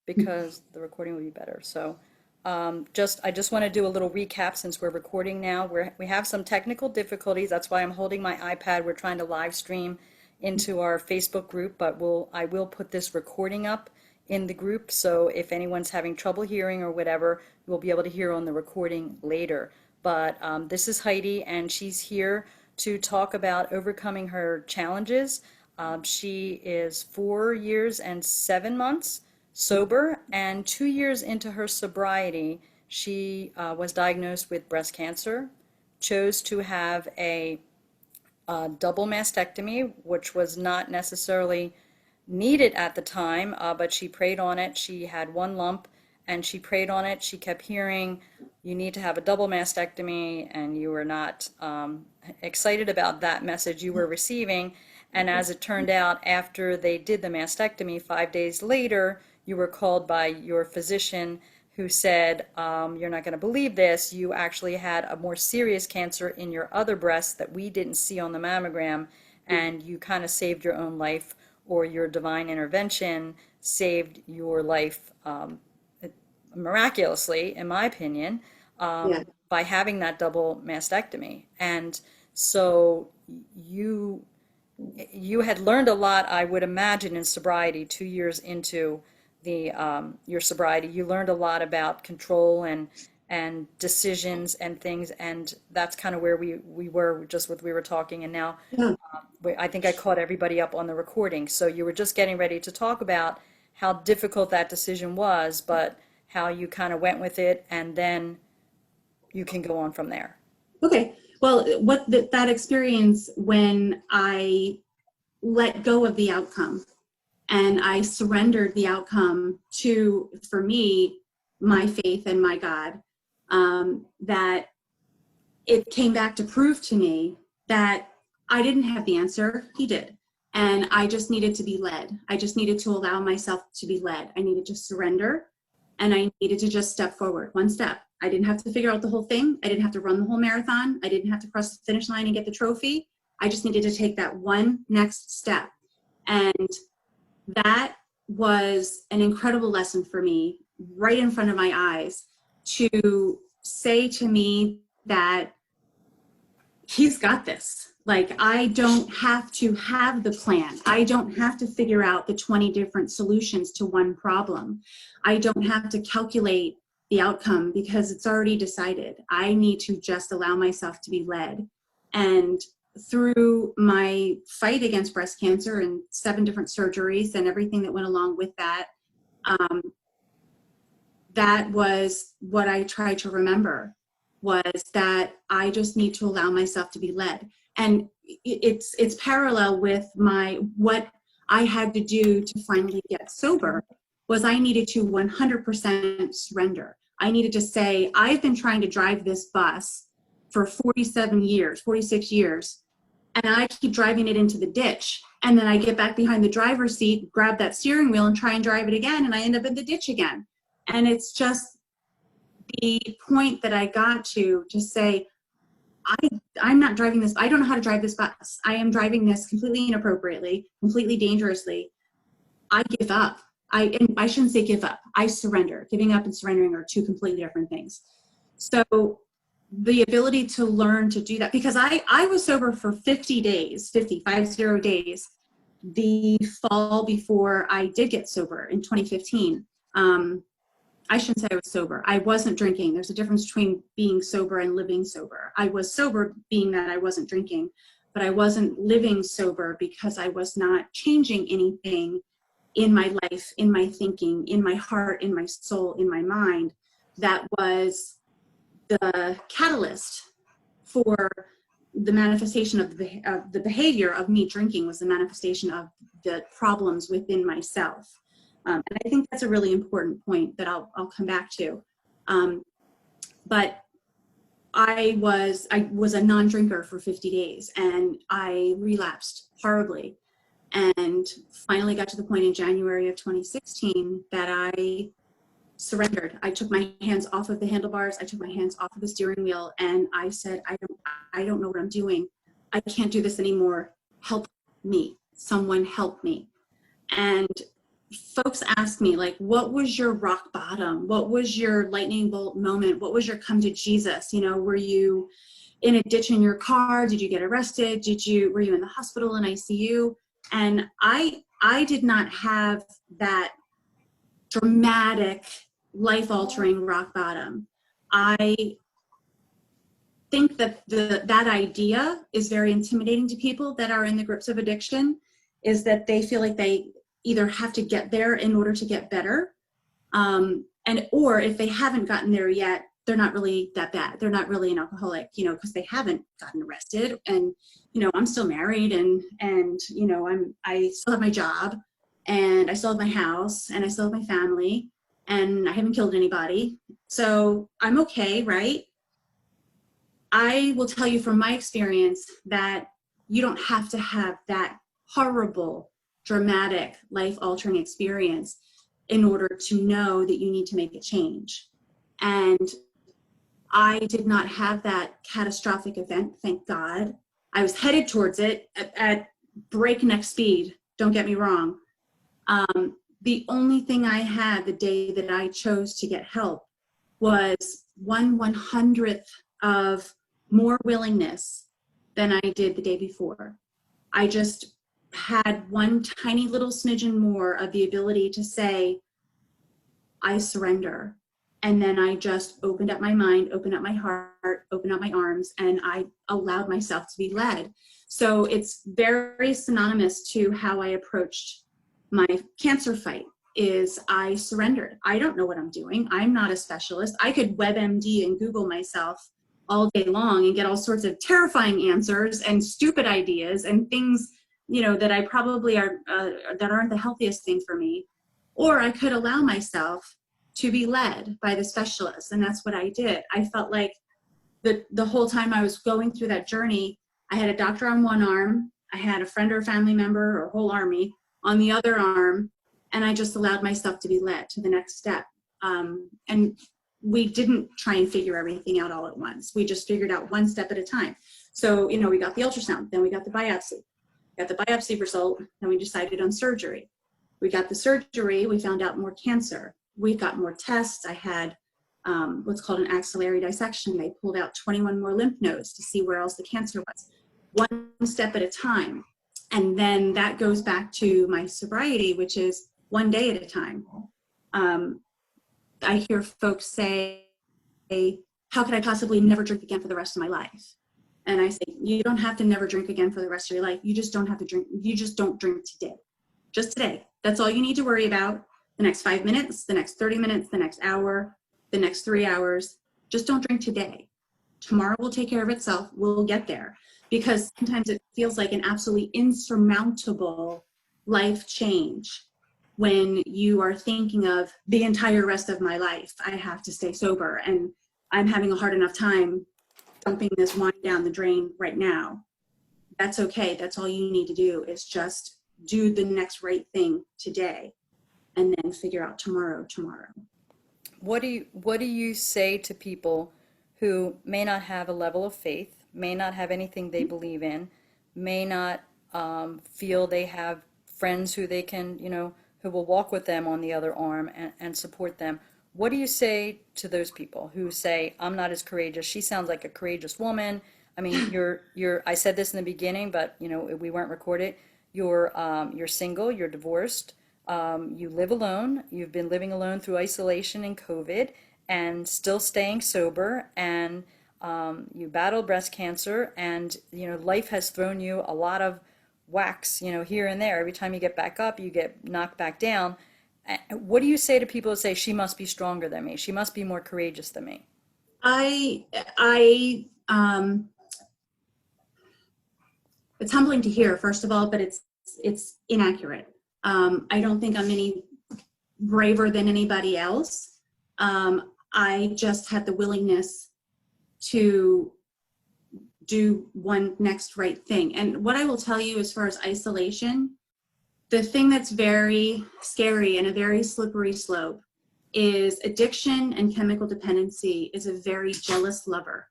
because the recording will be better. So I just want to do a little recap since we're recording now. We have some technical difficulties. That's why I'm holding my iPad. We're trying to live stream into our Facebook group, but I will put this recording up in the group. So if anyone's having trouble hearing or whatever, you'll be able to hear on the recording later. But this is Heidi, and she's here to talk about overcoming her challenges. She is 4 years and 7 months sober, and 2 years into her sobriety, she was diagnosed with breast cancer, chose to have a double mastectomy, which was not necessarily needed at the time, but she prayed on it. She had one lump and she prayed on it. She kept hearing, you need to have a double mastectomy, and you were not excited about that message you were receiving. And as it turned out, after they did the mastectomy, 5 days later, you were called by your physician who said, you're not going to believe this, you actually had a more serious cancer in your other breast that we didn't see on the mammogram, and you kind of saved your own life, or your divine intervention saved your life miraculously, in my opinion, Yeah. by having that double mastectomy. And so you had learned a lot, I would imagine, in sobriety. 2 years into the your sobriety, you learned a lot about control and decisions and things, and that's kind of where we were just what we were talking. And now Yeah. I think I caught everybody up on the recording. So you were just getting ready to talk about how difficult that decision was, but how you kind of went with it, and then you can go on from there. Okay. Well, that experience when I let go of the outcome and I surrendered the outcome to, for me, my faith and my God, that it came back to prove to me that I didn't have the answer, he did. And I just needed to be led. I just needed to allow myself to be led. I needed to surrender, and I needed to just step forward, one step. I didn't have to figure out the whole thing. I didn't have to run the whole marathon. I didn't have to cross the finish line and get the trophy. I just needed to take that one next step. And that was an incredible lesson for me, right in front of my eyes, to say to me that he's got this. Like, I don't have to have the plan. I don't have to figure out the 20 different solutions to one problem. I don't have to calculate the outcome because it's already decided. I need to just allow myself to be led. And through my fight against breast cancer and 7 different surgeries and everything that went along with that, that was what I tried to remember, was that I just need to allow myself to be led. And it's parallel with what I had to do to finally get sober, was I needed to 100% surrender. I needed to say, I've been trying to drive this bus for 47 years, 46 years, and I keep driving it into the ditch. And then I get back behind the driver's seat, grab that steering wheel and try and drive it again, and I end up in the ditch again. And it's just the point that I got to say, I'm not driving this. I don't know how to drive this bus. I am driving this completely inappropriately, completely dangerously. I give up. And I shouldn't say give up. I surrender. Giving up and surrendering are 2 completely different things. So the ability to learn to do that, because I was sober for 50 days, 50 days, the fall before I did get sober in 2015. I shouldn't say I was sober. I wasn't drinking. There's a difference between being sober and living sober. I was sober being that I wasn't drinking, but I wasn't living sober because I was not changing anything in my life, in my thinking, in my heart, in my soul, in my mind. That was the catalyst for the manifestation of the behavior of me drinking, was the manifestation of the problems within myself. And I think that's a really important point that I'll come back to. But I was a non-drinker for 50 days, and I relapsed horribly, and finally got to the point in January of 2016 that I surrendered. I took my hands off of the handlebars. I took my hands off of the steering wheel, and I said, I don't know what I'm doing. I can't do this anymore. Help me. Someone help me. And folks ask me, like, what was your rock bottom? What was your lightning bolt moment? What was your come to Jesus? You know, were you in a ditch in your car? Did you get arrested? Were you in the hospital in ICU? And I did not have that dramatic, life-altering rock bottom. I think that that idea is very intimidating to people that are in the grips of addiction, is that they feel like they either have to get there in order to get better, or if they haven't gotten there yet, they're not really that bad. They're not really an alcoholic, you know, because they haven't gotten arrested. And, you know, I'm still married, and you know, I still have my job, and I still have my house, and I still have my family, and I haven't killed anybody. So I'm okay, right? I will tell you from my experience that you don't have to have that horrible, dramatic, life-altering experience in order to know that you need to make a change. And I did not have that catastrophic event, thank God. I was headed towards it at breakneck speed, don't get me wrong. The only thing I had the day that I chose to get help was 1/100th of more willingness than I did the day before. I just had one tiny little smidgen more of the ability to say, I surrender. And then I just opened up my mind, opened up my heart, opened up my arms, and I allowed myself to be led. So it's very synonymous to how I approached my cancer fight. Is I surrendered. I don't know what I'm doing. I'm not a specialist. I could WebMD and Google myself all day long and get all sorts of terrifying answers and stupid ideas and things, you know, that I probably are that aren't the healthiest thing for me. Or I could allow myself to be led by the specialist, and that's what I did. I felt like the whole time I was going through that journey, I had a doctor on one arm, I had a friend or a family member or a whole army on the other arm, and I just allowed myself to be led to the next step. And we didn't try and figure everything out all at once. We just figured out one step at a time. So, you know, we got the ultrasound, then we got the biopsy. Got the biopsy result, then we decided on surgery. We got the surgery, we found out more cancer. We got more tests. I had what's called an axillary dissection. They pulled out 21 more lymph nodes to see where else the cancer was. One step at a time. And then that goes back to my sobriety, which is one day at a time. I hear folks say, how could I possibly never drink again for the rest of my life? And I say, you don't have to never drink again for the rest of your life. You just don't have to drink. You just don't drink today. Just today. That's all you need to worry about. The next 5 minutes, the next 30 minutes, the next hour, the next 3 hours. Just don't drink today. Tomorrow will take care of itself. We'll get there. Because sometimes it feels like an absolutely insurmountable life change when you are thinking of the entire rest of my life. I have to stay sober, and I'm having a hard enough time dumping this wine down the drain right now. That's okay. That's all you need to do is just do the next right thing today, and then figure out tomorrow. What do you say to people who may not have a level of faith, may not have anything they believe in, may not feel they have friends who they can, you know, who will walk with them on the other arm and support them? What do you say to those people who say, I'm not as courageous? She sounds like a courageous woman. I mean, I said this in the beginning, but you know, we weren't recorded. You're single, you're divorced, you live alone, you've been living alone through isolation and COVID, and still staying sober, and you battled breast cancer, and you know, life has thrown you a lot of whacks, you know, here and there. Every time you get back up, you get knocked back down. What do you say to people who say, she must be stronger than me, she must be more courageous than me? It's humbling to hear, first of all, but it's inaccurate. I don't think I'm any braver than anybody else. I just had the willingness to do one next right thing. And what I will tell you as far as isolation, the thing that's very scary and a very slippery slope is addiction and chemical dependency is a very jealous lover.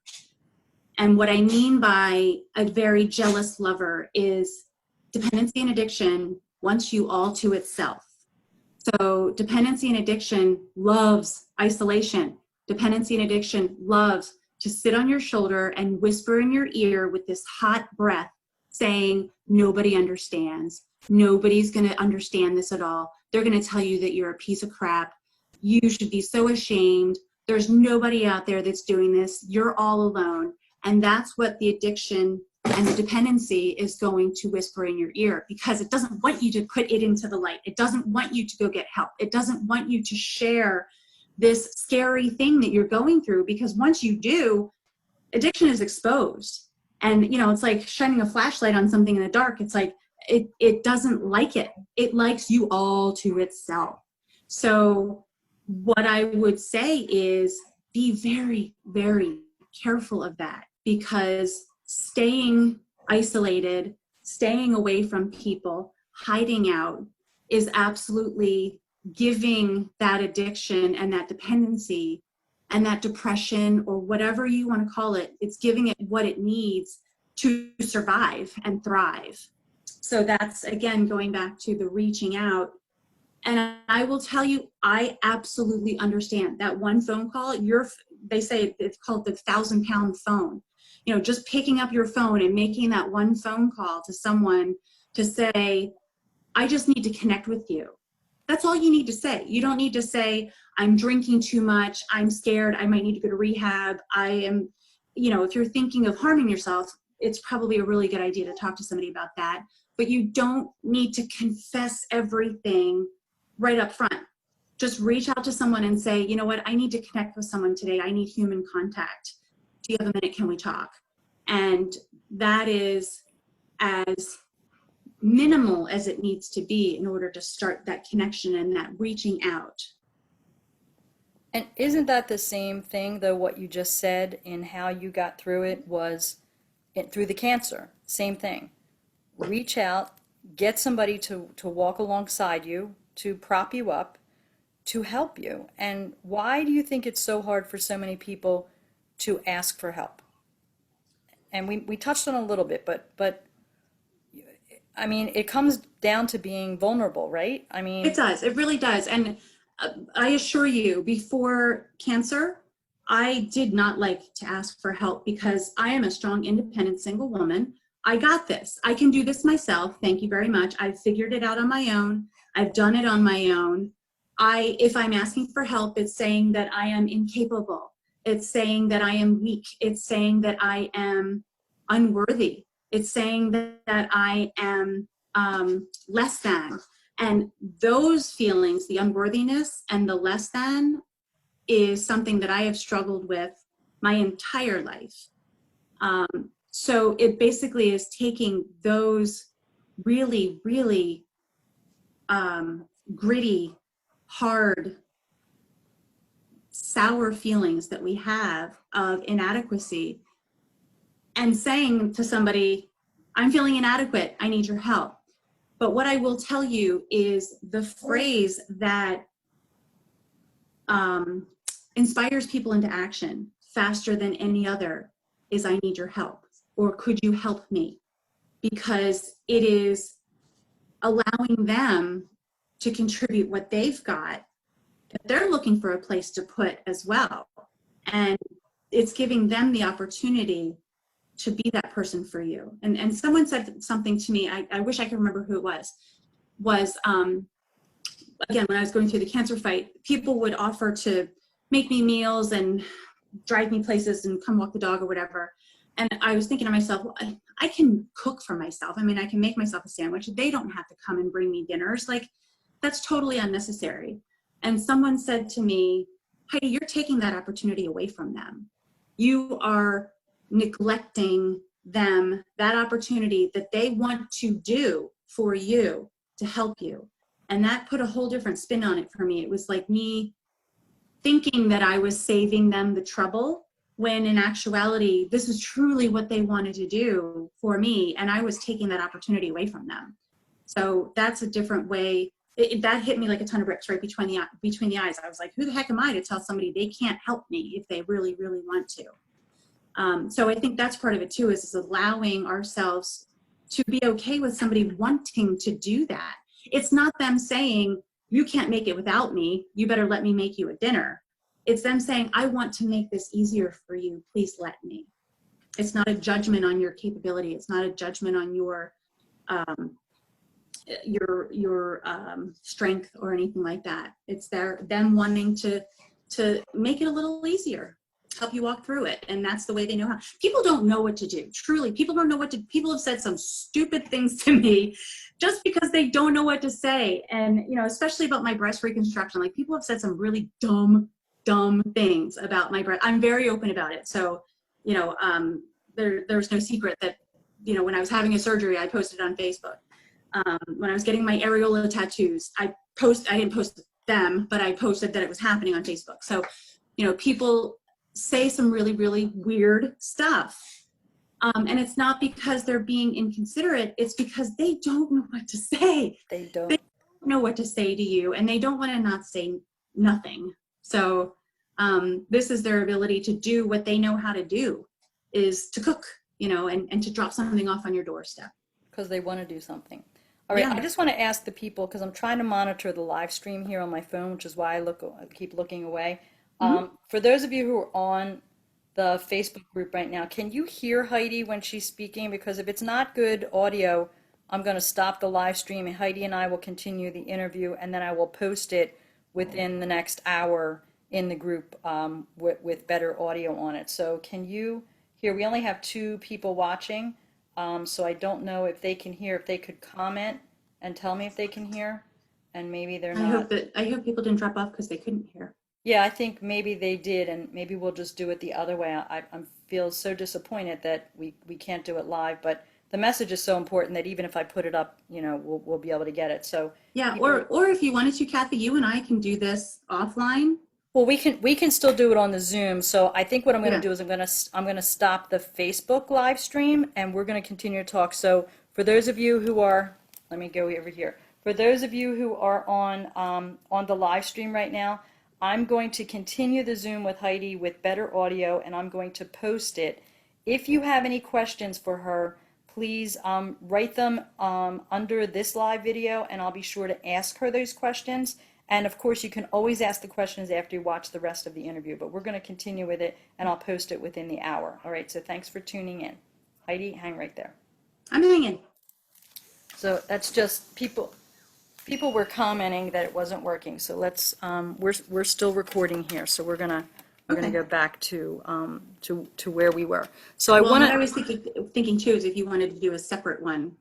And what I mean by a very jealous lover is dependency and addiction wants you all to itself. So dependency and addiction loves isolation. Dependency and addiction loves to sit on your shoulder and whisper in your ear with this hot breath saying, nobody understands. Nobody's going to understand this at all. They're going to tell you that you're a piece of crap. You should be so ashamed. There's nobody out there that's doing this. You're all alone. And that's what the addiction and the dependency is going to whisper in your ear, because it doesn't want you to put it into the light. It doesn't want you to go get help. It doesn't want you to share this scary thing that you're going through, because once you do, addiction is exposed. And, you know, it's like shining a flashlight on something in the dark. It's like, it doesn't like it. It likes you all to itself. So what I would say is be very, very careful of that, because staying isolated, staying away from people, hiding out is absolutely giving that addiction and that dependency and that depression, or whatever you want to call it, it's giving it what it needs to survive and thrive. So that's, again, going back to the reaching out. And I will tell you, I absolutely understand that one phone call, they say it's called the 1,000-pound phone. You know, just picking up your phone and making that one phone call to someone to say, I just need to connect with you. That's all you need to say. You don't need to say, I'm drinking too much, I'm scared, I might need to go to rehab, I am, you know, if you're thinking of harming yourself, it's probably a really good idea to talk to somebody about that. But you don't need to confess everything right up front. Just reach out to someone and say, you know what, I need to connect with someone today. I need human contact. Do you have a minute? Can we talk? And that is as minimal as it needs to be in order to start that connection and that reaching out. And isn't that the same thing, though, what you just said in how you got through it was through the cancer? Same thing. Reach out, get somebody to walk alongside you, to prop you up, to help you. And why do you think it's so hard for so many people to ask for help? And we touched on it a little bit, but I mean, it comes down to being vulnerable, right? I mean, it does. It really does. And I assure you, before cancer, I did not like to ask for help, because I am a strong, independent, single woman. I got this. I can do this myself. Thank you very much. I've figured it out on my own. I've done it on my own. If I'm asking for help, it's saying that I am incapable. It's saying that I am weak. It's saying that I am unworthy. It's saying that I am less than. And those feelings, the unworthiness and the less than, is something that I have struggled with my entire life. So it basically is taking those really, really gritty, hard, sour feelings that we have of inadequacy and saying to somebody, I'm feeling inadequate, I need your help. But what I will tell you is the phrase that inspires people into action faster than any other is, I need your help, or could you help me? Because it is allowing them to contribute what they've got that they're looking for a place to put as well. And it's giving them the opportunity to be that person for you. And someone said something to me, I wish I could remember who it was again, when I was going through the cancer fight, people would offer to make me meals and drive me places and come walk the dog or whatever. And I was thinking to myself, well, I can cook for myself. I mean, I can make myself a sandwich. They don't have to come and bring me dinners. Like, that's totally unnecessary. And someone said to me, Heidi, you're taking that opportunity away from them. You are neglecting them, that opportunity that they want to do for you to help you. And that put a whole different spin on it for me. It was like me thinking that I was saving them the trouble, when in actuality, this is truly what they wanted to do for me, and I was taking that opportunity away from them. So that's a different way. That hit me like a ton of bricks right between the eyes. I was like, who the heck am I to tell somebody they can't help me if they really, really want to? So I think that's part of it too, is allowing ourselves to be okay with somebody wanting to do that. It's not them saying, you can't make it without me. You better let me make you a dinner. It's them saying, I want to make this easier for you. Please let me. It's not a judgment on your capability. It's not a judgment on your strength or anything like that. It's them wanting to make it a little easier, help you walk through it. And that's the way they know how. People don't know what to do. Truly, people don't know what to, people have said some stupid things to me just because they don't know what to say. And, you know, especially about my breast reconstruction, like people have said some really dumb things about my breast. I'm very open about it. So, you know, there's no secret that, you know, when I was having a surgery, I posted on Facebook. When I was getting my areola tattoos, I didn't post them, but I posted that it was happening on Facebook. So, you know, people say some really, really weird stuff. And it's not because they're being inconsiderate. It's because they don't know what to say. They don't. They don't know what to say to you, and they don't want to not say nothing. So this is their ability to do what they know how to do, is to cook, you know, and to drop something off on your doorstep. Because they want to do something. All right, Yeah. I just want to ask the people, because I'm trying to monitor the live stream here on my phone, which is why I keep looking away. For those of you who are on the Facebook group right now, can you hear Heidi when she's speaking? Because if it's not good audio, I'm going to stop the live stream, and Heidi and I will continue the interview, and then I will post it within the next hour in the group with better audio on it. So can you hear? We only have 2 people watching. So I don't know if they can hear, if they could comment and tell me if they can hear, and maybe they're not. I hope people didn't drop off because they couldn't hear. Yeah, I think maybe they did, and maybe we'll just do it the other way. I feel so disappointed that we can't do it live, but the message is so important that even if I put it up, you know, we'll be able to get it. So yeah, or if you wanted to, Kathy, you and I can do this offline. well, we can still do it on the Zoom. So I think what I'm going to do is I'm going to stop the Facebook live stream, and we're going to continue to talk. So for those of you who are, let me go over here. For those of you who are on the live stream right now, I'm going to continue the Zoom with Heidi with better audio, and I'm going to post it. If you have any questions for her, please write them under this live video, and I'll be sure to ask her those questions. And of course, you can always ask the questions after you watch the rest of the interview, but we're going to continue with it, and I'll post it within the hour. All right, so thanks for tuning in. Heidi, hang right there. I'm hanging. So that's just people were commenting that it wasn't working. So let's we're still recording here, so we're gonna go back to where we were. So What I was thinking too is if you wanted to do a separate one.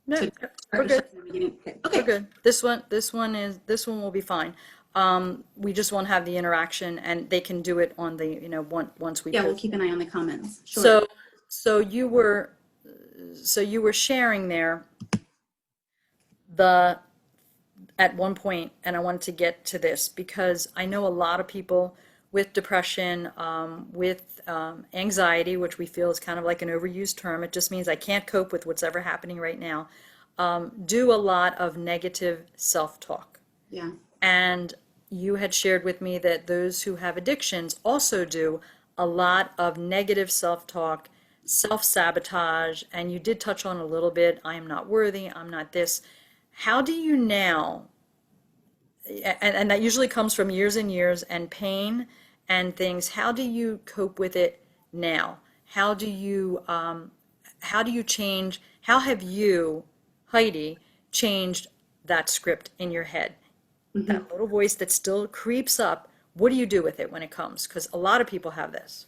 No, we're good. Okay. We're good. This one will be fine. We just won't have the interaction, and they can do it on the, you know, once we. Yeah, we'll keep an eye on the comments. Sure. So you were sharing there at one point, and I wanted to get to this because I know a lot of people with depression, with anxiety, which we feel is kind of like an overused term. It just means I can't cope with what's ever happening right now. Do a lot of negative self-talk. Yeah. And you had shared with me that those who have addictions also do a lot of negative self-talk, self-sabotage, and you did touch on a little bit, I am not worthy, I'm not this. How do you now, and that usually comes from years and years and pain and things, how do you cope with it now? How do you change, how have you, Heidi, changed that script in your head? Mm-hmm. That little voice that still creeps up, what do you do with it when it comes? Because a lot of people have this.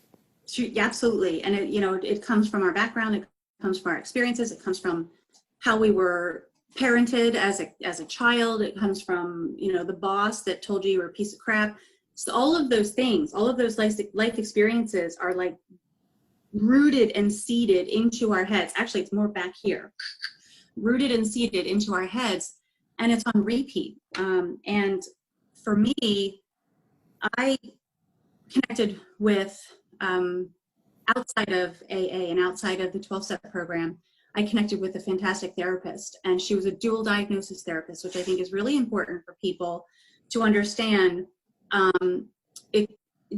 Absolutely. And it comes from our background, it comes from our experiences, it comes from how we were parented as a child, it comes from, the boss that told you were a piece of crap. So all of those things, all of those life experiences are like rooted and seeded into our heads. Actually, it's more back here. Rooted and seeded into our heads, and it's on repeat. And for me, I connected with, outside of AA and outside of the 12-step program, I connected with a fantastic therapist, and she was a dual diagnosis therapist, which I think is really important for people to understand.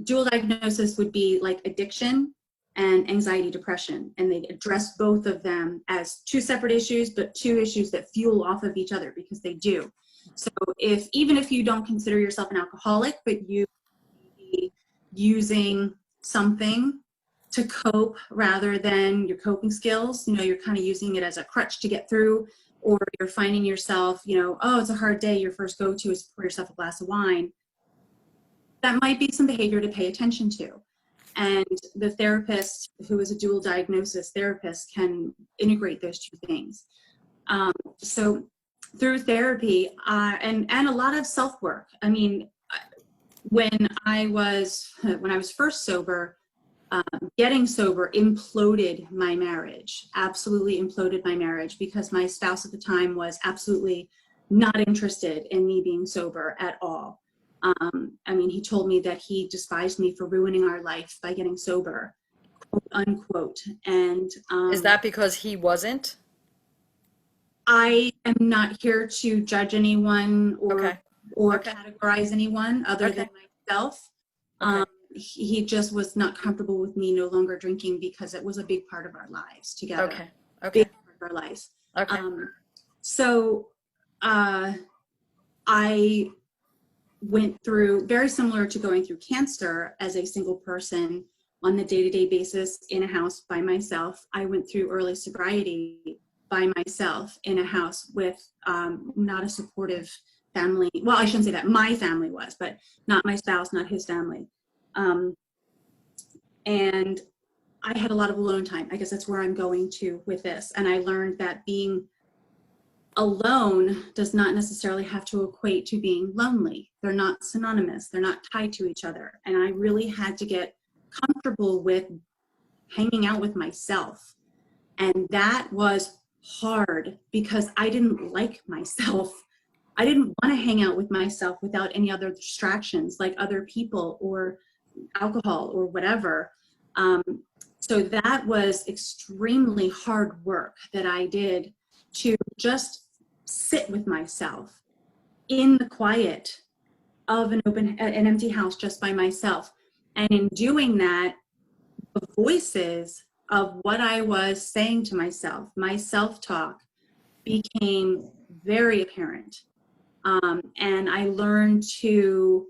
Dual diagnosis would be like addiction and anxiety, depression, and they address both of them as two separate issues, but two issues that fuel off of each other, because they do. So even if you don't consider yourself an alcoholic, but you be using something to cope rather than your coping skills, you're kind of using it as a crutch to get through, or you're finding yourself, oh, it's a hard day, your first go-to is pour yourself a glass of wine. That might be some behavior to pay attention to. And the therapist, who is a dual diagnosis therapist, can integrate those two things. So through therapy and a lot of self-work, I mean, when I was first sober, getting sober imploded my marriage, absolutely imploded my marriage, because my spouse at the time was absolutely not interested in me being sober at all. I mean, he told me that he despised me for ruining our life by getting sober, quote unquote. And Is that because he wasn't? I am not here to judge anyone or Okay. categorize anyone other than myself. Okay. He just was not comfortable with me no longer drinking because it was a big part of our lives together. Okay. Okay. Big part of our lives. Okay. So I went through, very similar to going through cancer as a single person on the day-to-day basis in a house by myself. I went through early sobriety by myself in a house with not a supportive family. Well, I shouldn't say that. My family was, but not my spouse, not his family. And I had a lot of alone time. I guess that's where I'm going to with this. And I learned that being alone does not necessarily have to equate to being lonely. They're not synonymous. They're not tied to each other. And I really had to get comfortable with hanging out with myself. And that was hard because I didn't like myself. I didn't want to hang out with myself without any other distractions like other people or alcohol or whatever. So that was extremely hard work that I did to just sit with myself in the quiet of an empty house just by myself. And in doing that, the voices of what I was saying to myself, my self-talk, became very apparent. And I learned to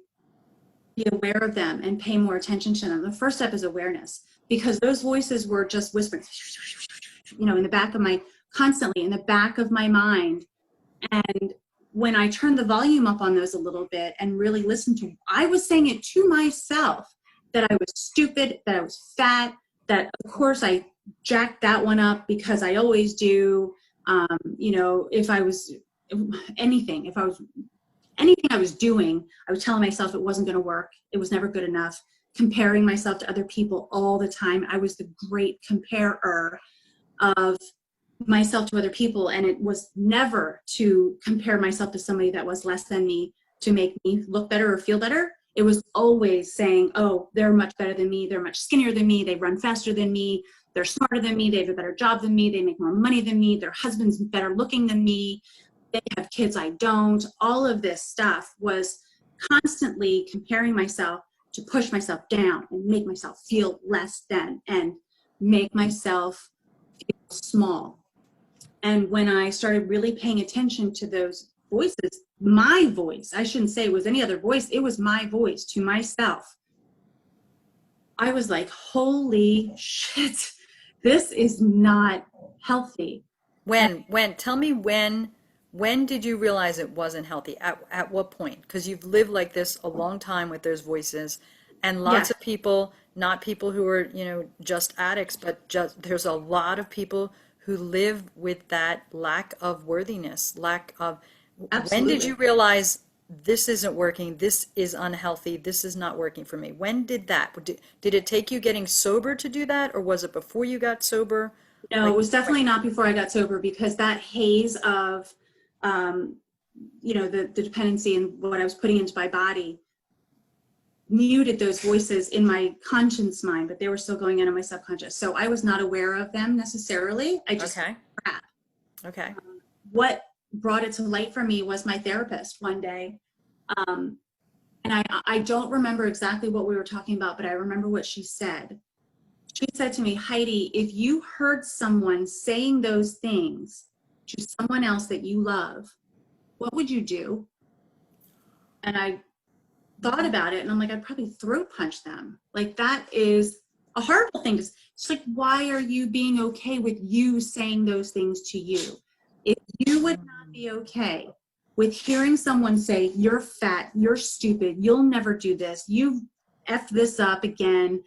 be aware of them and pay more attention to them. The first step is awareness, because those voices were just whispering, in the back of constantly in the back of my mind. And when I turned the volume up on those a little bit and really listened to, I was saying it to myself that I was stupid, that I was fat, that of course I jacked that one up because I always do. If I was anything I was doing, I was telling myself it wasn't going to work. It was never good enough. Comparing myself to other people all the time. I was the great comparer of myself to other people, and it was never to compare myself to somebody that was less than me to make me look better or feel better. It was always saying, oh, they're much better than me, they're much skinnier than me, they run faster than me, they're smarter than me, they have a better job than me, they make more money than me, their husband's better looking than me, they have kids I don't. All of this stuff was constantly comparing myself to push myself down and make myself feel less than and make myself feel small. And when I started really paying attention to those voices, my voice, I shouldn't say it was any other voice, it was my voice to myself. I was like, holy shit, this is not healthy. Tell me when did you realize it wasn't healthy? At what point? Because you've lived like this a long time with those voices, and lots of people, not people who are, just addicts, but there's a lot of people who live with that lack of worthiness, Absolutely. When did you realize this isn't working, this is unhealthy, this is not working for me? When did that? Did it take you getting sober to do that, or was it before you got sober? No, it was definitely not before I got sober, because that haze of, the dependency and what I was putting into my body muted those voices in my conscious mind, but they were still going into my subconscious. So I was not aware of them necessarily. I just crap. Okay. What brought it to light for me was my therapist one day. And I don't remember exactly what we were talking about, but I remember what she said. She said to me, Heidi, if you heard someone saying those things to someone else that you love, what would you do? And I thought about it, and I'm like, I'd probably throat punch them. Like, that is a horrible thing. It's like, why are you being okay with you saying those things to you? If you would not be okay with hearing someone say, you're fat, you're stupid, you'll never do this, you've effed this up again,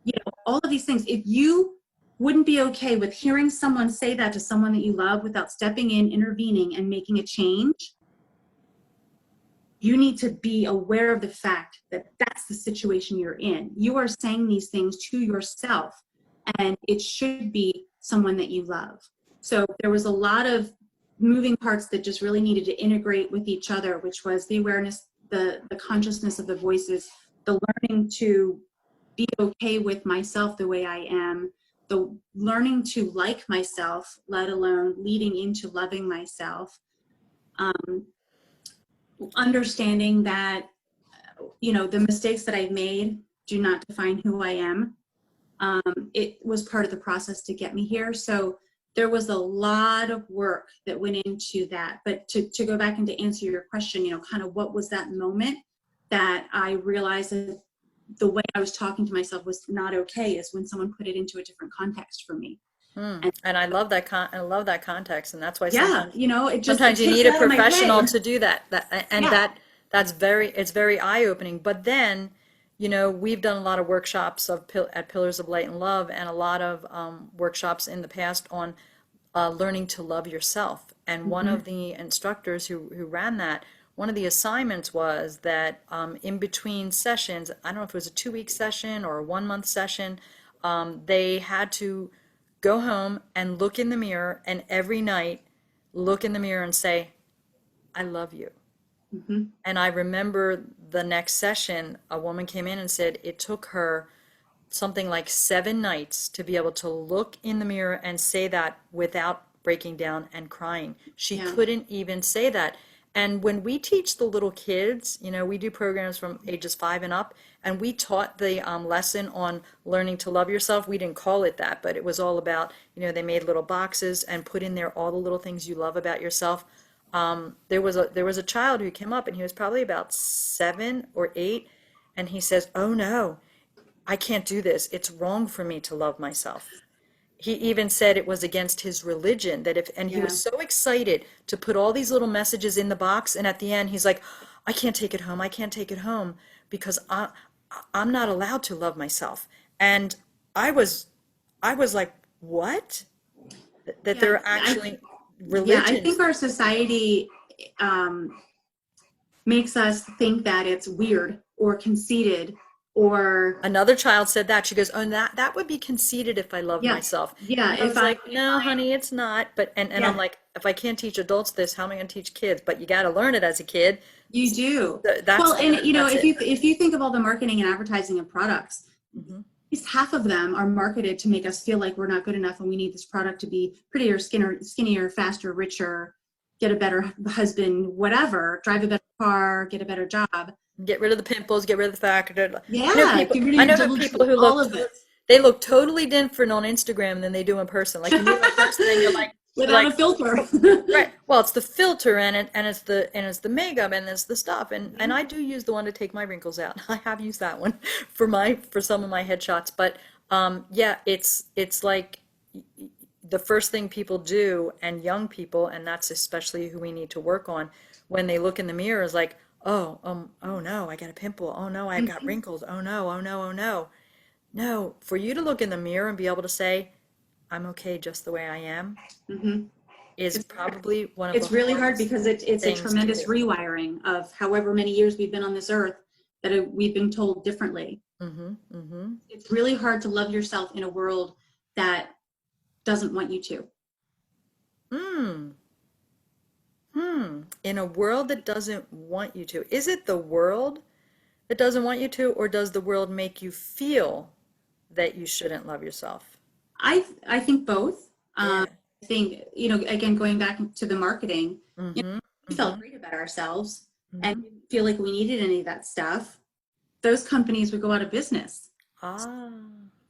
you know, all of these things. If you wouldn't be okay with hearing someone say that to someone that you love without stepping in, intervening, and making a change, you need to be aware of the fact that that's the situation you're in. You are saying these things to yourself, and it should be someone that you love. So there was a lot of moving parts that just really needed to integrate with each other, which was the awareness, the consciousness of the voices, the learning to be okay with myself the way I am, the learning to like myself, let alone leading into loving myself. Understanding that, you know, the mistakes that I've made do not define who I am. It was part of the process to get me here. So there was a lot of work that went into that. But to go back and to answer your question, you know, kind of what was that moment that I realized that the way I was talking to myself was not okay, is when someone put it into a different context for me. And I love that I love that context, and that's why Yeah, you know, it just sometimes it you takes need it a out of my professional head. to do that. Yeah. That's very eye-opening. But then, you know, we've done a lot of workshops at Pillars of Light and Love, and a lot of workshops in the past on learning to love yourself. And one Mm-hmm. of the instructors who ran that, one of the assignments was that in between sessions, I don't know if it was a 2-week session or a 1-month session, they had to go home and look in the mirror, and every night look in the mirror and say, I love you. Mm-hmm. And I remember the next session, a woman came in and said it took her something like 7 nights to be able to look in the mirror and say that without breaking down and crying. She Yeah. couldn't even say that. And when we teach the little kids, you know, we do programs from ages 5 and up, and we taught the lesson on learning to love yourself. We didn't call it that, but it was all about, you know, they made little boxes and put in there all the little things you love about yourself. There was a child who came up, and he was probably about 7 or 8, and he says, "Oh no, I can't do this. It's wrong for me to love myself." He even said it was against his religion, that if, and he Yeah. was so excited to put all these little messages in the box, and at the end he's like, I can't take it home. I can't take it home because I'm not allowed to love myself. And I was I was like, what? That Yeah. there are actually Yeah, I think religions. our society um, makes us think that it's weird or conceited or Another child said that. She goes, "Oh, that would be conceited if I loved yeah, myself." yeah. And I If was I, like, "No, honey, it's not." But and I'm yeah, like, if I can't teach adults this, how am I going to teach kids? But you got to learn it as a kid. you do. That's Well, and you know, that's it. if you think of all the marketing and advertising of products, Hmm. at least half of them are marketed to make us feel like we're not good enough and we need this product to be prettier, skinnier, faster, richer, get a better husband, whatever, drive a better car, get a better job. Get rid of the pimples, get rid of the fat. Yeah, get rid of I your know double people chin, who all of it they look totally different on Instagram than they do in person. Like you meet them in person, and you're without like, a filter. right. Well, it's the filter and it's the makeup and it's the stuff, and I do use the one to take my wrinkles out. I have used that one for some of my headshots, but yeah, it's like the first thing people do, and young people, and that's especially who we need to work on, when they look in the mirror is like, oh no, I got a pimple. Oh no, I've got wrinkles. Oh no, oh no, oh no. No, for you to look in the mirror and be able to say, I'm okay just the way I am, Mhm. is It's probably one of the it's really hard hardest because it's a things to tremendous do. rewiring of however many years we've been on this earth that we've been told differently. Mm-hmm, mm-hmm. It's really hard to love yourself in a world that doesn't want you to. Hmm. In a world that doesn't want you to, is it the world that doesn't want you to, or does the world make you feel that you shouldn't love yourself? I think both. Yeah. I think, you know, again, going back to the marketing, you know, Mm-hmm, we felt mm-hmm, great about ourselves and mm-hmm. didn't feel like we needed any of that stuff. Those companies would go out of business. Ah.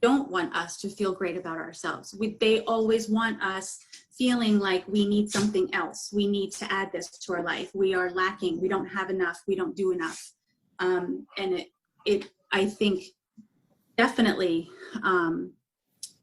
don't want us to feel great about ourselves. They always want us feeling like we need something else. We need to add this to our life. We are lacking. We don't have enough. We don't do enough. And I think definitely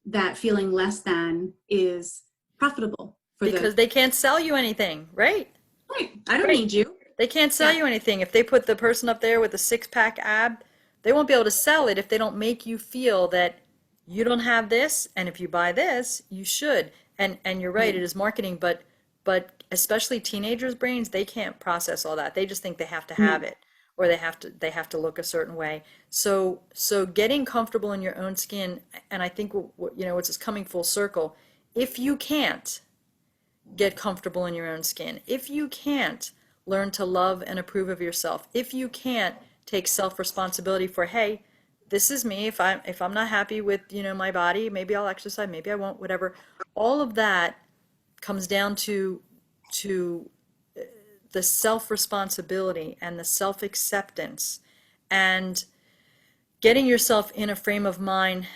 that feeling less than is profitable for them. Because they can't sell you anything, right? Right. I don't Right. need you. They can't sell Yeah. you anything. If they put the person up there with a six-pack ab, they won't be able to sell it if they don't make you feel that you don't have this, and if you buy this, you should. And you're right, it Right. is marketing, but especially teenagers' brains, they can't process all that. They just think they have to have No. it, or they have to look a certain way. So getting comfortable in your own skin, and I think it's just coming full circle. If you can't get comfortable in your own skin, if you can't learn to love and approve of yourself, if you can't take self-responsibility for, hey, this is me. If I'm not happy with, my body, maybe I'll exercise, maybe I won't, whatever. All of that comes down to the self-responsibility and the self-acceptance and getting yourself in a frame of mind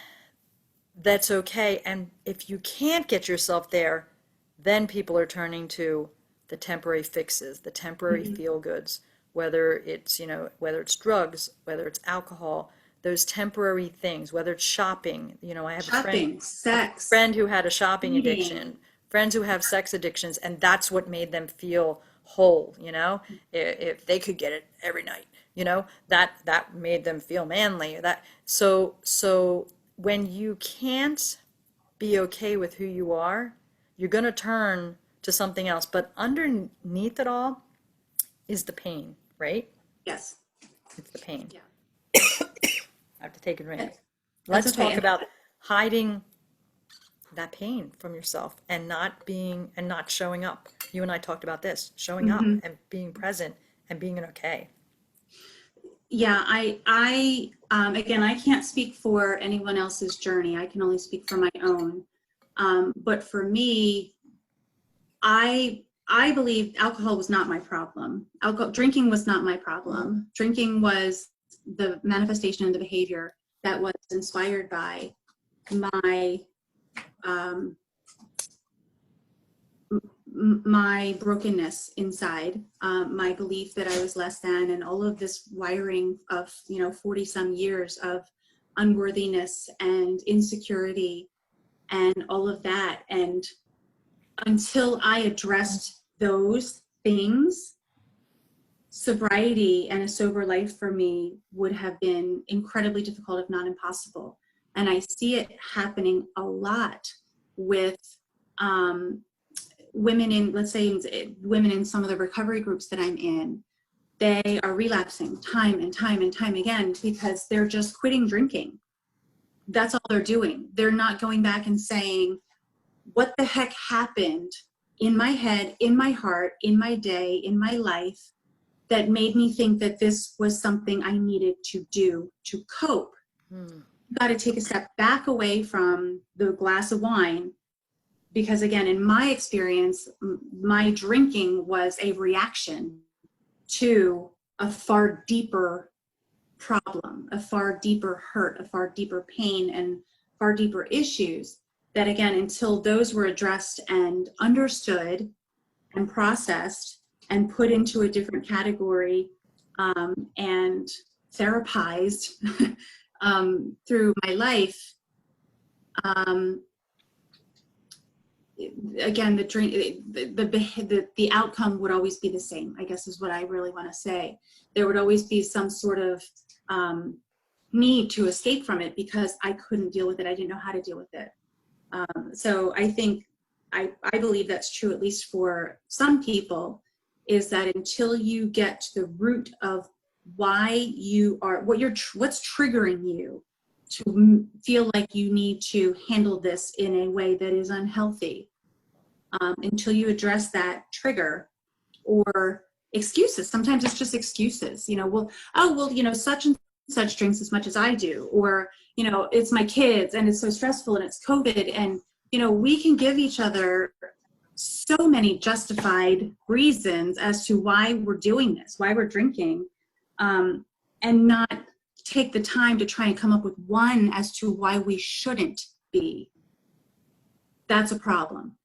that's okay. And if you can't get yourself there, then people are turning to the temporary fixes, the temporary Mhm. feel goods, whether it's drugs, whether it's alcohol, those temporary things, whether it's shopping. I have a friend, Shopping, sex, friend who had a shopping eating. addiction, friends who have sex addictions, and that's what made them feel whole. If they could get it every night, that made them feel manly. So when you can't be okay with who you are, you're going to turn to something else. But underneath it all is the pain, right? Yes. It's the pain. Yeah. I have to take a drink. That's Let's okay. talk about hiding that pain from yourself and not showing up. You and I talked about this, showing up Mhm. and being present and being okay. Yeah, again, I can't speak for anyone else's journey. I can only speak for my own. But for me, I believe alcohol was not my problem. Drinking was not my problem. Drinking was the manifestation of the behavior that was inspired by my um, my brokenness inside, my belief that I was less than, and all of this wiring of 40 some years of unworthiness and insecurity and all of that. And until I addressed those things, sobriety and a sober life for me would have been incredibly difficult, if not impossible. And I see it happening a lot with women in, let's say, women in some of the recovery groups that I'm in. They are relapsing time and time and time again because they're just quitting drinking. That's all they're doing. They're not going back and saying, what the heck happened in my head, in my heart, in my day, in my life that made me think that this was something I needed to do to cope? Hmm. You got to take a step back away from the glass of wine, because again, in my experience, my drinking was a reaction to a far deeper problem, a far deeper hurt, a far deeper pain, and far deeper issues that, again, until those were addressed and understood and processed and put into a different category and therapized through my life, again, the outcome would always be the same, I guess is what I really want to say. There would always be some sort of need to escape from it because I couldn't deal with it. I didn't know how to deal with it. So I think, I believe that's true, at least for some people, is that until you get to the root of why you are, what's triggering you to feel like you need to handle this in a way that is unhealthy, until you address that trigger, or excuses. Sometimes it's just excuses, such and such drinks as much as I do, or, it's my kids and it's so stressful and it's COVID. And, we can give each other so many justified reasons as to why we're doing this, why we're drinking, and not take the time to try and come up with one as to why we shouldn't be, that's a problem.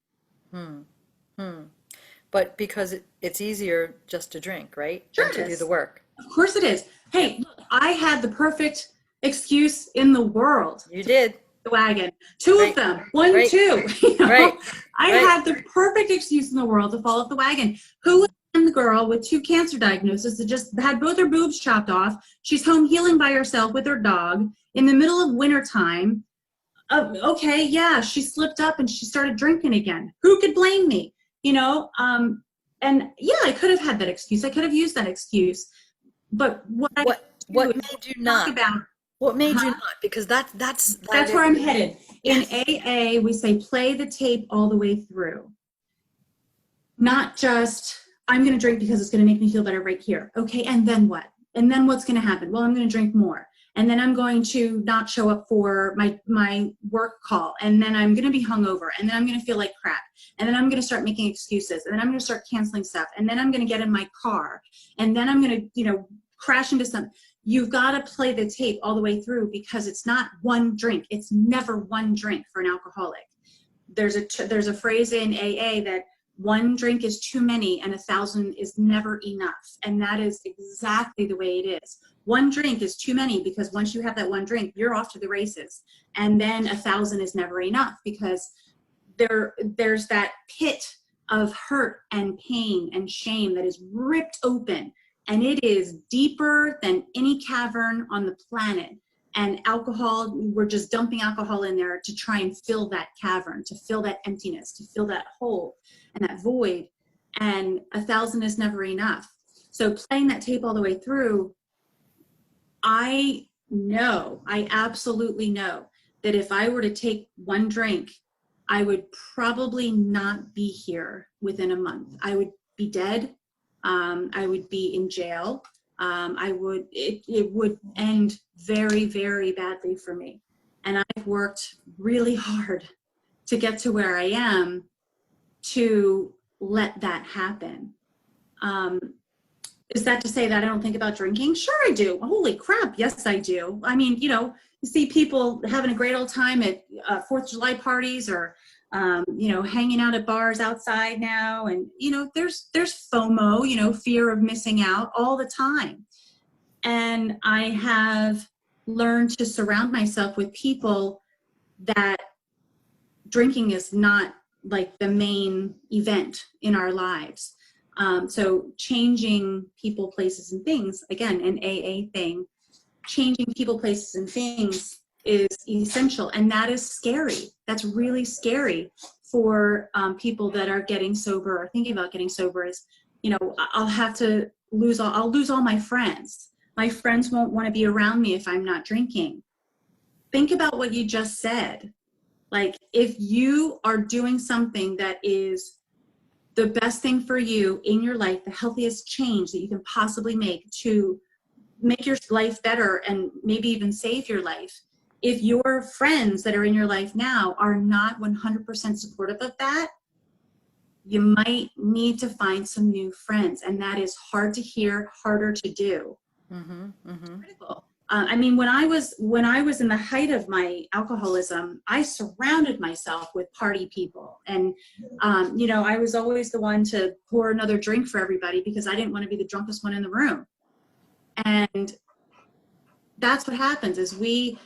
But because it's easier just to drink, right? Sure Than it to do is. the work. Of course it is. Hey, look, I had the perfect excuse in the world You to did. the wagon. Two of Right, them. One, right, two. You know? right, I right. had the perfect excuse in the world to fall off the wagon. Who was the girl with 2 cancer diagnoses that just had both her boobs chopped off? She's home healing by herself with her dog in the middle of wintertime. Okay, yeah, she slipped up and she started drinking again. Who could blame me? You know, and yeah, I could have had that excuse. I could have used that excuse. But what I do What is made you talk not? about, What made you huh? not? Because that's That's where I'm headed. In yes. AA, we say play the tape all the way through. Not just, I'm going to drink because it's going to make me feel better right here. Okay, and then what? And then what's going to happen? Well, I'm going to drink more. And then I'm going to not show up for my work call. And then I'm going to be hungover. And then I'm going to feel like crap. And then I'm going to start making excuses. And then I'm going to start canceling stuff. And then I'm going to get in my car. And then I'm going to, crash into something. You've got to play the tape all the way through because it's not one drink. It's never one drink for an alcoholic. There's a phrase in AA that one drink is too many and 1,000 is never enough. And that is exactly the way it is. One drink is too many because once you have that one drink, you're off to the races. And then 1,000 is never enough because there's that pit of hurt and pain and shame that is ripped open. And it is deeper than any cavern on the planet. And alcohol, we're just dumping alcohol in there to try and fill that cavern, to fill that emptiness, to fill that hole and that void. And 1,000 is never enough. So playing that tape all the way through, I absolutely know that if I were to take one drink, I would probably not be here within a month. I would be dead. I would be in jail. It would end very, very badly for me. And I've worked really hard to get to where I am to let that happen. Is that to say that I don't think about drinking? Sure I do. Holy crap, yes I do. I mean, you see people having a great old time at 4th of July parties or hanging out at bars outside now. And, there's FOMO, fear of missing out all the time. And I have learned to surround myself with people that drinking is not like the main event in our lives. So changing people, places, and things, again, an AA thing, changing people, places, and things is essential. And that is scary. That's really scary for people that are getting sober or thinking about getting sober is, I'll lose all my friends. My friends won't want to be around me if I'm not drinking. Think about what you just said. Like, if you are doing something that is the best thing for you in your life, the healthiest change that you can possibly make to make your life better and maybe even save your life, if your friends that are in your life now are not 100% supportive of that, you might need to find some new friends. And that is hard to hear, harder to do. It's critical. I mean, when I was in the height of my alcoholism, I surrounded myself with party people. And, I was always the one to pour another drink for everybody because I didn't want to be the drunkest one in the room. And that's what happens is we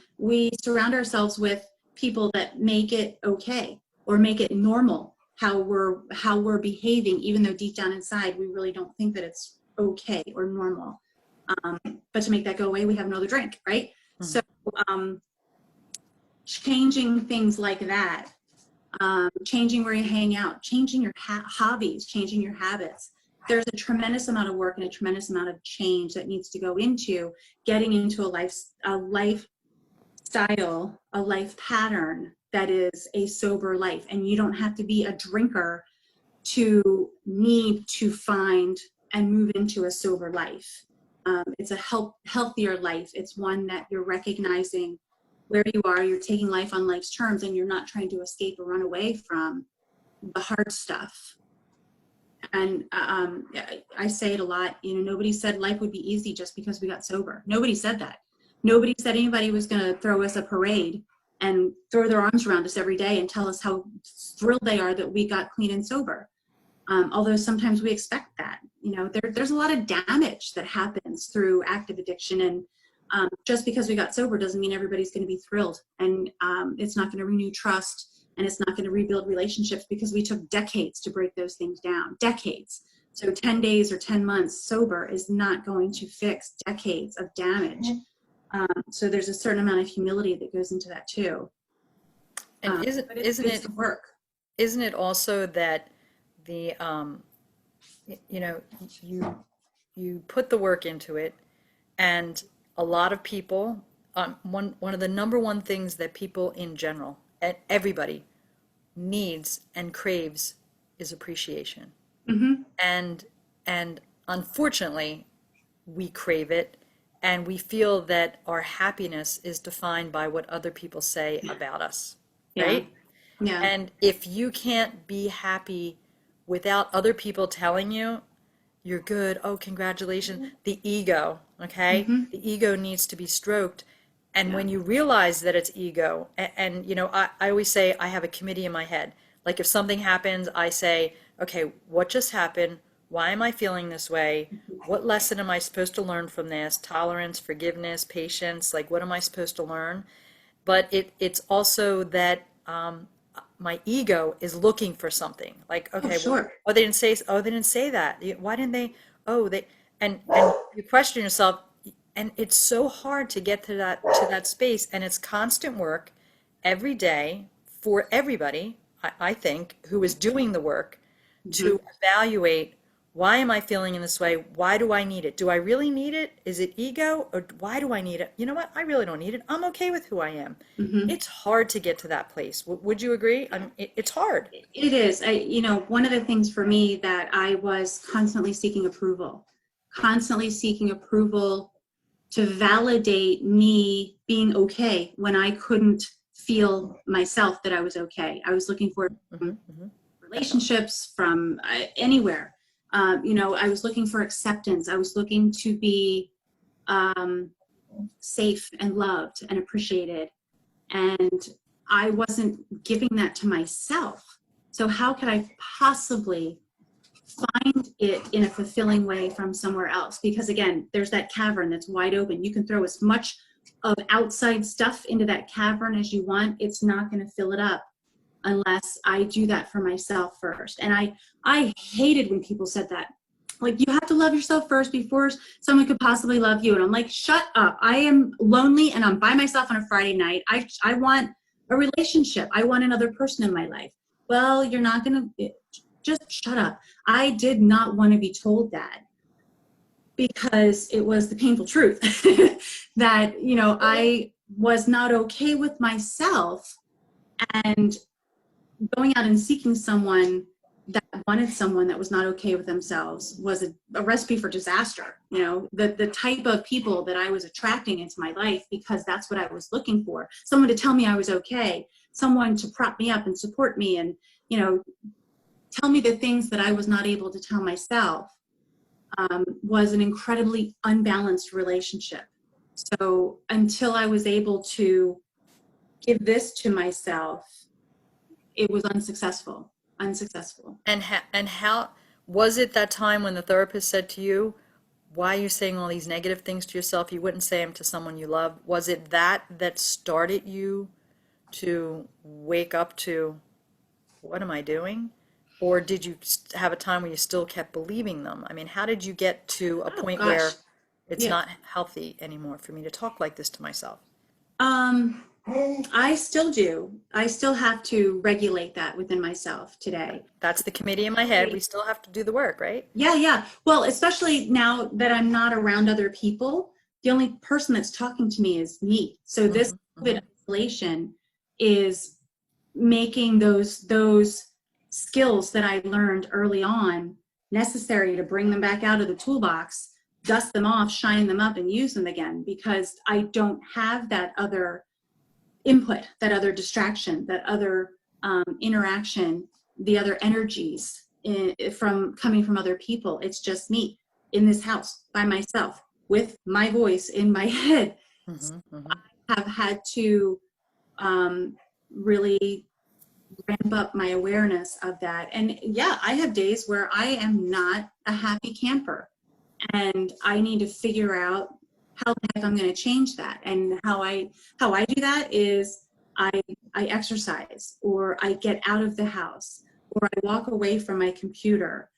surround ourselves with people that make it okay or make it normal how we're behaving, even though deep down inside we really don't think that it's okay or normal. But to make that go away, we have another drink, right? So changing things like that, changing where you hang out, changing your hobbies, changing your habits. There's a tremendous amount of work and a tremendous amount of change that needs to go into getting into a lifestyle, a life pattern that is a sober life. And you don't have to be a drinker to need to find and move into a sober life. It's a healthier life. It's one that you're recognizing where you are, you're taking life on life's terms, and you're not trying to escape or run away from the hard stuff. And I say it a lot, nobody said life would be easy just because we got sober. Nobody said that. Nobody said anybody was going to throw us a parade and throw their arms around us every day and tell us how thrilled they are that we got clean and sober. Although sometimes we expect that. There's a lot of damage that happens through active addiction, and just because we got sober doesn't mean everybody's going to be thrilled, and it's not going to renew trust, and it's not going to rebuild relationships, because we took decades to break those things down. Decades. So 10 days or 10 months sober is not going to fix decades of damage. So there's a certain amount of humility that goes into that too. And isn't it the work? Isn't it also that the you put the work into it, and a lot of people, one of the number one things that people in general, everybody needs and craves, is appreciation. Mm-hmm. And unfortunately, we crave it, and we feel that our happiness is defined by what other people say about us, right? Yeah. And if you can't be happy without other people telling you you're good, oh, congratulations, the ego, okay? Mm-hmm. The ego needs to be stroked. And when you realize that it's ego, I always say I have a committee in my head. Like if something happens, I say, okay, what just happened? Why am I feeling this way? What lesson am I supposed to learn from this? Tolerance, forgiveness, patience, like what am I supposed to learn? But it's also that my ego is looking for something. Like, okay, well, Sure. oh, they didn't say that. Why didn't they? Oh, and you question yourself, and it's so hard to get to that space, and it's constant work every day for everybody, I think, who is doing the work to evaluate, why am I feeling in this way? Why do I need it? Do I really need it? Is it ego? Or why do I need it? You know what? I really don't need it. I'm okay with who I am. Mm-hmm. It's hard to get to that place. Would you agree? It's hard. It is. One of the things for me that I was constantly seeking approval to validate me being okay when I couldn't feel myself that I was okay. I was looking for relationships from anywhere. I was looking for acceptance. I was looking to be safe and loved and appreciated. And I wasn't giving that to myself. So how could I possibly find it in a fulfilling way from somewhere else? Because again, there's that cavern that's wide open. You can throw as much of outside stuff into that cavern as you want. It's not going to fill it up unless I do that for myself first. And I hated when people said that. Like, you have to love yourself first before someone could possibly love you. And I'm like, shut up. I am lonely and I'm by myself on a Friday night. I want a relationship. I want another person in my life. Well, you're not going to, just shut up. I did not want to be told that, because it was the painful truth that, I was not okay with myself, and going out and seeking someone that wanted someone that was not okay with themselves was a recipe for disaster. The type of people that I was attracting into my life, because that's what I was looking for. Someone to tell me I was okay, someone to prop me up and support me, and, tell me the things that I was not able to tell myself, was an incredibly unbalanced relationship. So until I was able to give this to myself, it was unsuccessful. And how was it that time when the therapist said to you, why are you saying all these negative things to yourself? You wouldn't say them to someone you love. Was it that started you to wake up to, what am I doing? Or did you have a time where you still kept believing them? I mean, how did you get to a point where it's Yeah. not healthy anymore for me to talk like this to myself? I still do. I still have to regulate that within myself today. That's the committee in my head. We still have to do the work, right? Yeah. Well, especially now that I'm not around other people, the only person that's talking to me is me. So this COVID isolation is making those skills that I learned early on necessary to bring them back out of the toolbox, dust them off, shine them up, and use them again, because I don't have that other input, that other distraction, that other interaction, the other energies coming from other people. It's just me in this house by myself with my voice in my head. Mm-hmm, mm-hmm. Have had to really ramp up my awareness of that. And yeah, I have days where I am not a happy camper, and I need to figure out how the heck I'm going to change that. And how I do that is I exercise, or I get out of the house, or I walk away from my computer.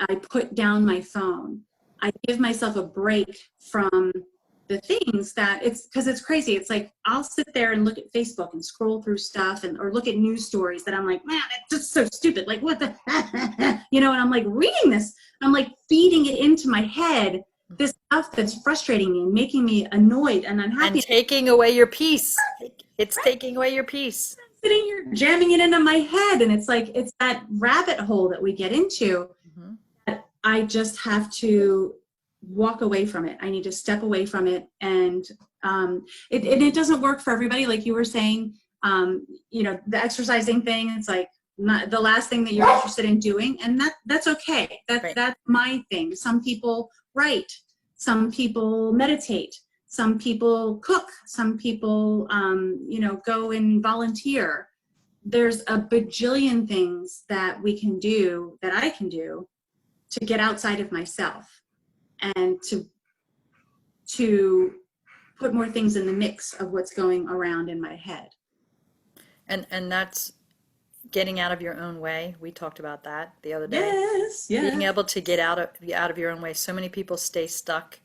I put down my phone. I give myself a break from the things that it's, because it's crazy. It's like I'll sit there and look at Facebook and scroll through stuff, and or look at news stories that I'm like, man, it's just so stupid. Like what the, and I'm like reading this, I'm like feeding it into my head, this stuff that's frustrating me and making me annoyed and And unhappy. taking away your peace. It's taking away your peace. Sitting here jamming it into my head, and it's like it's that rabbit hole that we get into. Mm-hmm. That I just have to walk away from it. I need to step away from it, and it doesn't work for everybody. Like you were saying, the exercising thing. It's like not the last thing that you're interested in doing, and that's okay. That's my thing. Some people write, some people meditate, some people cook, some people go and volunteer. There's a bajillion things that we can do, that I can do, to get outside of myself and to put more things in the mix of what's going around in my head. And that's getting out of your own way. We talked about that the other day. Yes, yeah. Being able to get out of your own way. So many people stay stuck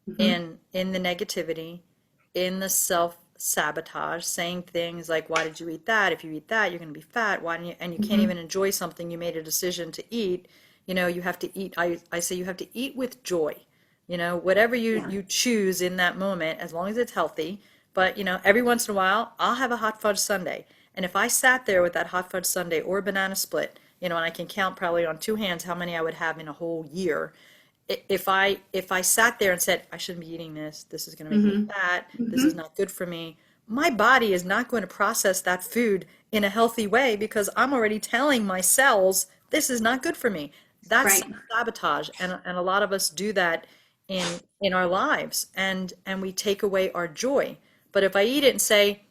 Mm-hmm. in the negativity, in the self-sabotage, saying things like, why did you eat that? If you eat that, you're going to be fat. Why don't you, and you can't Mm-hmm. even enjoy something you made a decision to eat. You have to eat. I say you have to eat with joy. Whatever Yeah. you choose in that moment, as long as it's healthy. But, every once in a while, I'll have a hot fudge sundae. And if I sat there with that hot fudge sundae or a banana split, and I can count probably on two hands how many I would have in a whole year. If I sat there and said, I shouldn't be eating this, this is going to make me Mm-hmm. fat, this Mm-hmm. is not good for me, my body is not going to process that food in a healthy way because I'm already telling my cells this is not good for me. That's Right. self-sabotage, and a lot of us do that in our lives, and we take away our joy. But if I eat it and say,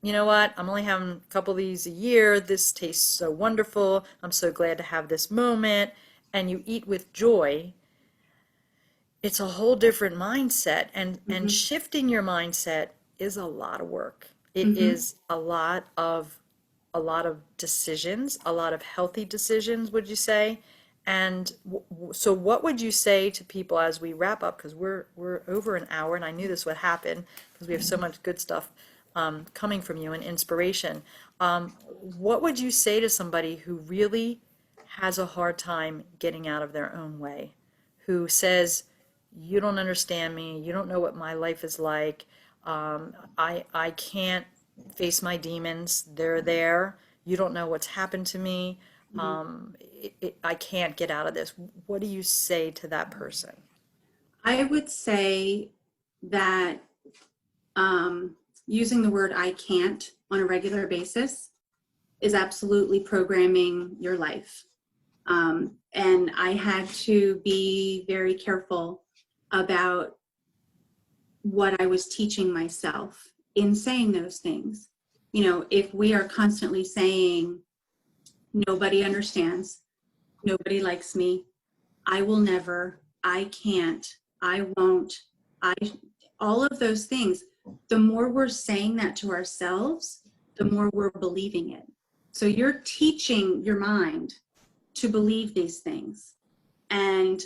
you know what, I'm only having a couple of these a year, this tastes so wonderful, I'm so glad to have this moment, and you eat with joy, it's a whole different mindset, and Mm-hmm. shifting your mindset is a lot of work. It Mm-hmm. is a lot of decisions, a lot of healthy decisions, would you say? And so what would you say to people as we wrap up, because we're over an hour, and I knew this would happen because we have so much good stuff coming from you and inspiration. What would you say to somebody who really has a hard time getting out of their own way, who says, you don't understand me, you don't know what my life is like, I can't face my demons, they're there, you don't know what's happened to me, Mm-hmm. I can't get out of this. What do you say to that person? I would say that using the word I can't on a regular basis is absolutely programming your life. And I had to be very careful about what I was teaching myself in saying those things. If we are constantly saying, nobody understands, nobody likes me, I will never, I can't, I won't, I, all of those things, the more we're saying that to ourselves, the more we're believing it. So you're teaching your mind to believe these things. And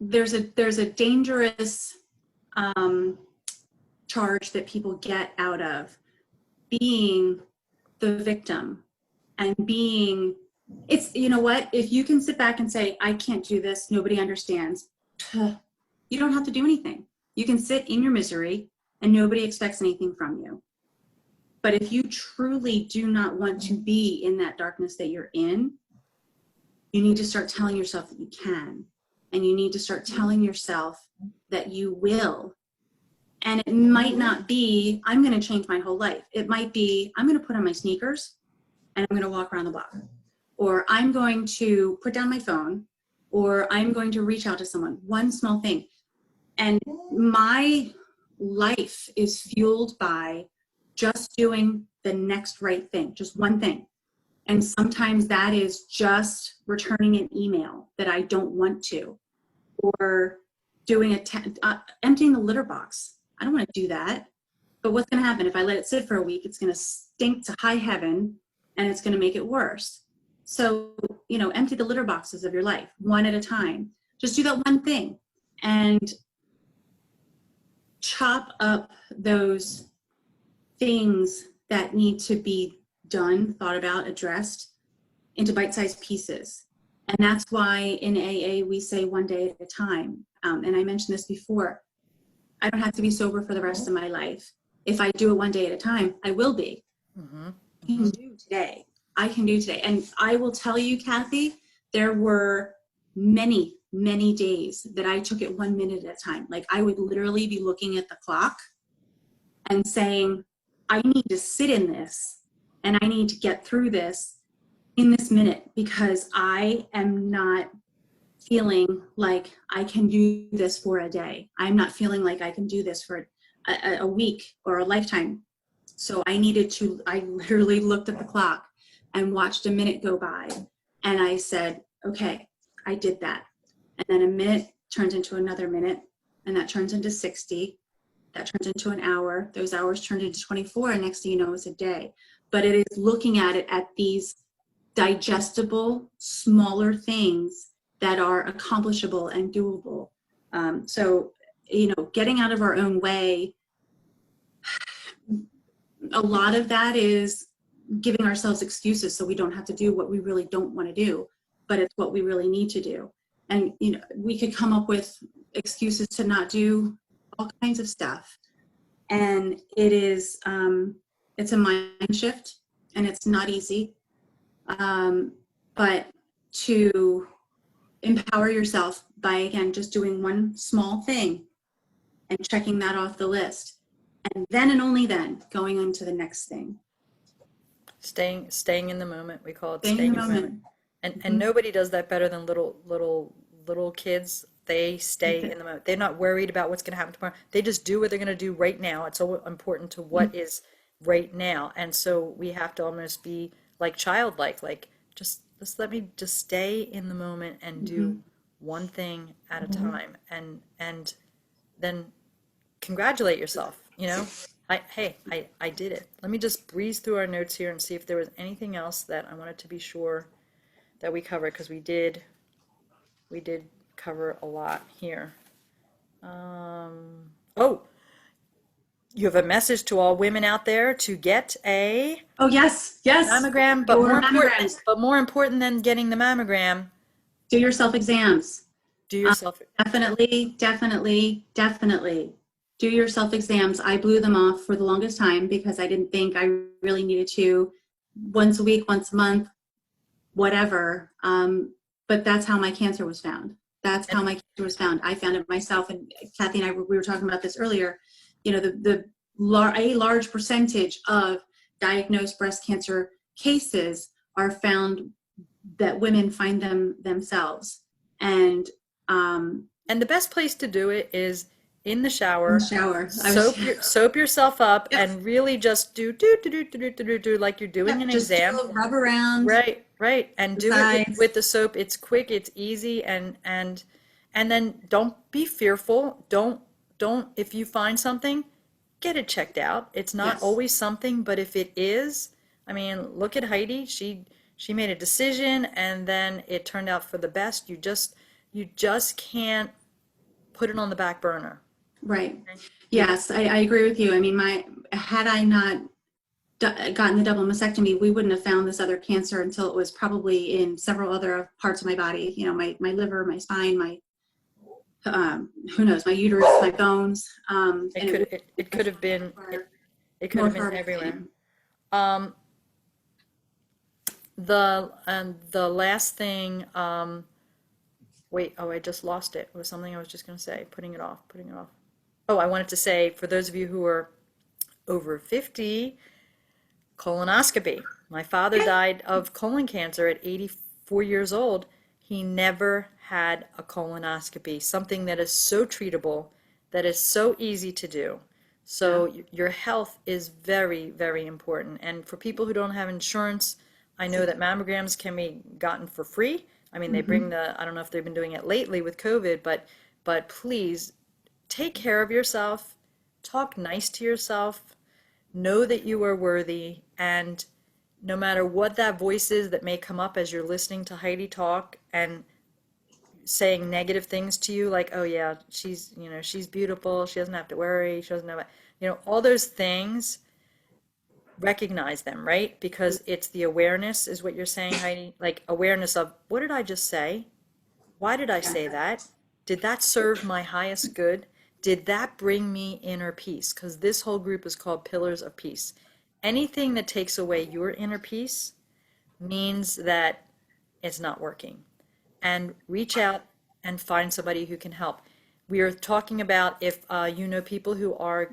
there's a dangerous charge that people get out of being the victim and being, it's, you know what, if you can sit back and say, I can't do this, nobody understands, you don't have to do anything. You can sit in your misery and nobody expects anything from you. But if you truly do not want to be in that darkness that you're in, you need to start telling yourself that you can. And you need to start telling yourself that you will. And it might not be, I'm going to change my whole life. It might be, I'm going to put on my sneakers and I'm going to walk around the block. Or I'm going to put down my phone or I'm going to reach out to someone, one small thing. And my life is fueled by just doing the next right thing, just one thing. And sometimes that is just returning an email that I don't want to, or doing emptying the litter box. I don't want to do that. But what's going to happen if I let it sit for a week? It's going to stink to high heaven, and it's going to make it worse. So, empty the litter boxes of your life one at a time. Just do that one thing and chop up those things that need to be done, thought about, addressed into bite-sized pieces. And that's why in AA we say one day at a time. And I mentioned this before. I don't have to be sober for the rest of my life. If I do it one day at a time, I will be. Mm-hmm. I can do today. I can do today. And I will tell you, Kathy, there were many, many days that I took it 1 minute at a time. Like I would literally be looking at the clock and saying, I need to sit in this and I need to get through this in this minute, because I am not feeling like I can do this for a day. I'm not feeling like I can do this for a week or a lifetime. So I literally looked at the clock and watched a minute go by. And I said, okay, I did that. And then a minute turns into another minute, and that turns into 60. That turns into an hour. Those hours turned into 24. And next thing you know, it's a day. But it is looking at it at these digestible, smaller things that are accomplishable and doable. So, getting out of our own way, a lot of that is giving ourselves excuses so we don't have to do what we really don't want to do, but it's what we really need to do. And, we could come up with excuses to not do all kinds of stuff. And it is, it's a mind shift, and it's not easy. But to empower yourself by, again, just doing one small thing and checking that off the list, and then and only then going on to the next thing. Staying in the moment. We call it Staying staying in the moment. And nobody does that better than little kids. They stay in the moment. They're not worried about what's going to happen tomorrow. They just do what they're going to do right now. It's so important to what is right now. And so we have to almost be like childlike, like just let me just stay in the moment and do one thing at a time, and then congratulate yourself. I did it. Let me just breeze through our notes here and see if there was anything else that I wanted to be sure that we covered, because we did cover a lot here. Oh, you have a message to all women out there to get a Oh, yes. mammogram, but Your more important, mammograms. than getting the mammogram, Do your self-exams. do yourself. Definitely do your self-exams. I blew them off for the longest time because I didn't think I really needed to, once a week, once a month, whatever. But that's how my cancer was found. I found it myself, and Kathy and I, we were talking about this earlier. A large percentage of diagnosed breast cancer cases are found that women find them themselves. And the best place to do it is in the shower. in the shower. Soap yourself up, Yep. and really just do like you're doing an just exam. rub around. Right. And do it with the soap. It's quick, it's easy, and then don't be fearful. Don't if you find something, get it checked out. It's not Yes. always something, but if it is, I mean, look at Heidi. She made a decision, and then it turned out for the best. You just can't put it on the back burner. Right. Yes, I agree with you. I mean, had I not gotten the double mastectomy, we wouldn't have found this other cancer until it was probably in several other parts of my body. My liver, my spine, my who knows, my uterus, my bones. It could have been everywhere. The last thing, wait, I just lost it. It was something I was just going to say, putting it off. Oh, I wanted to say, for those of you who are over 50, colonoscopy. My father died of colon cancer at 84 years old. he never had a colonoscopy, something that is so treatable, that is so easy to do. Yeah, So your health is very, very important. And for people who don't have insurance, I know that mammograms can be gotten for free. I mean, they bring hmm, the, I don't know if they've been doing it lately with COVID, but please take care of yourself, talk nice to yourself, know that you are worthy, and no matter what that voice is that may come up as you're listening to Heidi talk and saying negative things to you, like, oh yeah, she's, she's beautiful, she doesn't have to worry, she doesn't know, all those things, recognize them, right? Because it's the awareness, is what you're saying, Heidi, like awareness of, what did I just say? Why did I yeah, say that? Did that serve my highest good? Did that bring me inner peace? Because this whole group is called Pillars of Peace. Anything that takes away your inner peace means that it's not working. And reach out and find somebody who can help. We are talking about if you know people who are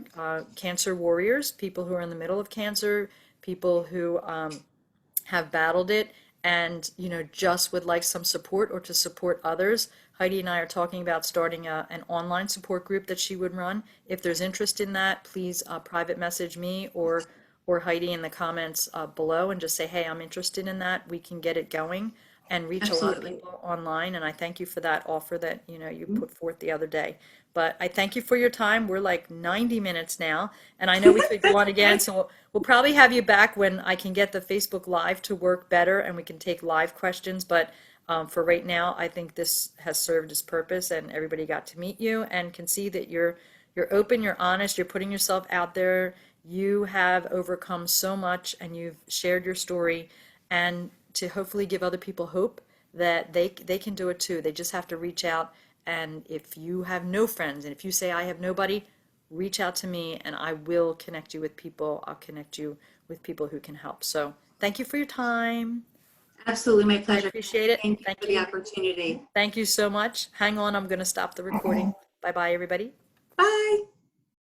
cancer warriors, people who are in the middle of cancer, people who have battled it and just would like some support or to support others. Heidi and I are talking about starting an online support group that she would run. If there's interest in that, please private message me or Heidi in the comments below and just say, hey, I'm interested in that. We can get it going and reach a lot of absolutely. people online. And I thank you for that offer that you Mhm. put forth the other day. But I thank you for your time. We're like 90 minutes now, and I know we could go on again. So we'll probably have you back when I can get the Facebook Live to work better and we can take live questions. But for right now, I think this has served its purpose, and everybody got to meet you and can see that you're open, you're honest, you're putting yourself out there. You have overcome so much, and you've shared your story, and to hopefully give other people hope that they can do it too. They just have to reach out. And if you have no friends, and if you say I have nobody, reach out to me and I will connect you with people. I'll connect you with people who can help. So thank you for your time. Absolutely, my I pleasure. appreciate it. Thank you for Thank the you. opportunity. Thank you so much. Hang on, I'm going to stop the recording. Bye bye, everybody. Bye.